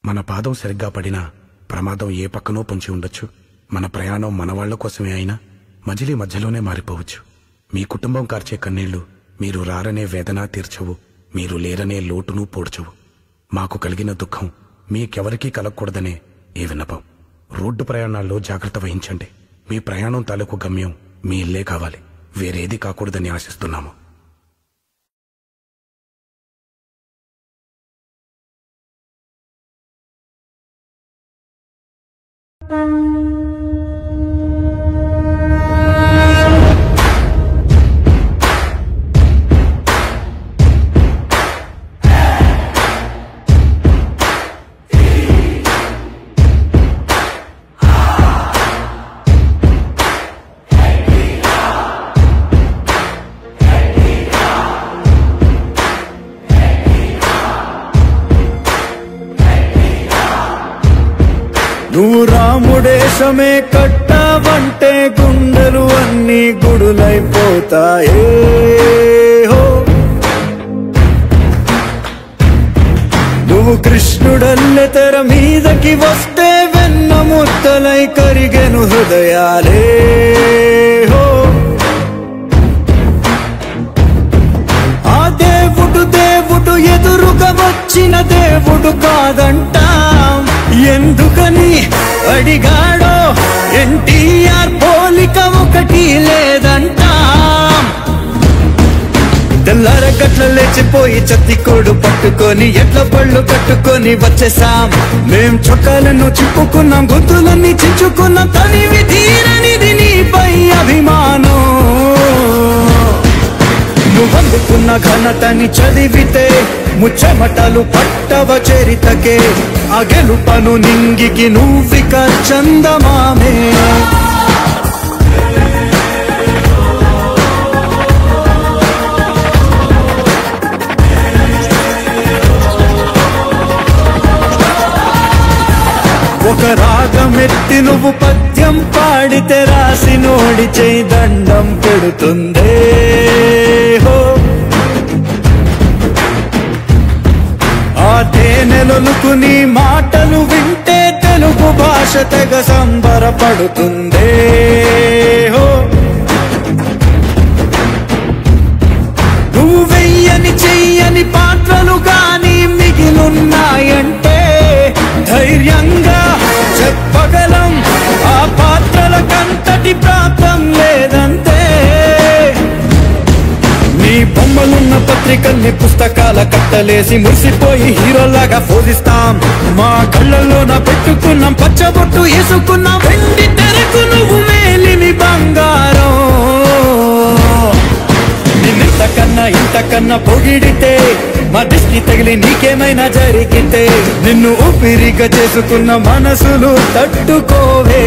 మన పాదం సరిగ్గా పడినా ప్రమాదం ఏ పక్కనో పొంచి ఉండొచ్చు. మన ప్రయాణం మనవాళ్ల కోసమే అయినా మజిలీ మధ్యలోనే మారిపోవచ్చు. మీ కుటుంబం కార్చే కన్నీళ్లు మీరు రారనే వేదన తీర్చవు, మీరు లేరనే లోటును పోడ్చవు. మాకు కలిగిన దుఃఖం మీకెవరికీ కలగకూడదనే ఏ విన్నపం. రోడ్డు ప్రయాణాల్లో జాగ్రత్త వహించండి. మీ ప్రయాణం తాలూకు గమ్యం మీ ఇల్లే కావాలి, వేరేది కాకూడదని ఆశిస్తున్నాము. నువ్వు రాముడేశమే కట్టావంటే గుండెలు అన్నీ గుడులైపోతాయే హో. నువ్వు కృష్ణుడల్లె తెర మీదకి వస్తే వెన్న ముద్దలై కరిగెను హృదయాలే హో. ఆ దేవుడు ఎదురుగా వచ్చిన దేవుడు కాదంటాం. ఎందుకని అడిగాడో ఎన్టీఆర్ పోలిక ఒకటి లేదంటాం. తెల్లారగట్ల లేచిపోయి చత్తికోడు పట్టుకొని ఎట్ల పళ్ళు కట్టుకొని వచ్చేసాం. మేం చొక్కాలను చిప్పుకున్నాం, గుర్తులన్నీ చించుకున్నాం. తనివి తీరనిది నీపై అభిమానం. నువ్వందుకున్న ఘనతని చదివితే ముచ్చమటలు పట్టవ చరితకే. ఆ గెలుపను నింగికి నువ్విక చందమామే. ఒక రాగమెత్తి నువ్వు పద్యం పాడితే రాసి నోడి చేయి దండం పెడుతుందే హో. ఆ తేనెలొలుకు నీ మాటలు వింటే తెలుగు భాష తెగ సంబరపడుతుందే హో. నువ్వు వెయ్యని చెయ్యని పాత్రలు గాని మిగిలున్నాయంటే ధైర్యంగా చెప్పగలం. ఆ పాత్రలకంతటి ప్రాప్తం లేదంతే. నీ బొమ్మలున్న పత్రికల్ని పుస్తకాల కట్టలేసి మురిసిపోయి హీరోలాగా పోజిస్తాం. మా కళ్ళల్లోన పెట్టుకున్నాం పచ్చబొట్టు వేసుకున్నాం. వెండి తెరకు నువ్వు మేలిమి బంగారం. ఇంతకన్నా పొగిడితే మా దిష్టి తగిలి నీకేమైనా జరిగితే నిన్ను ఊపిరిగా చేసుకున్న మనసులు తట్టుకోవే.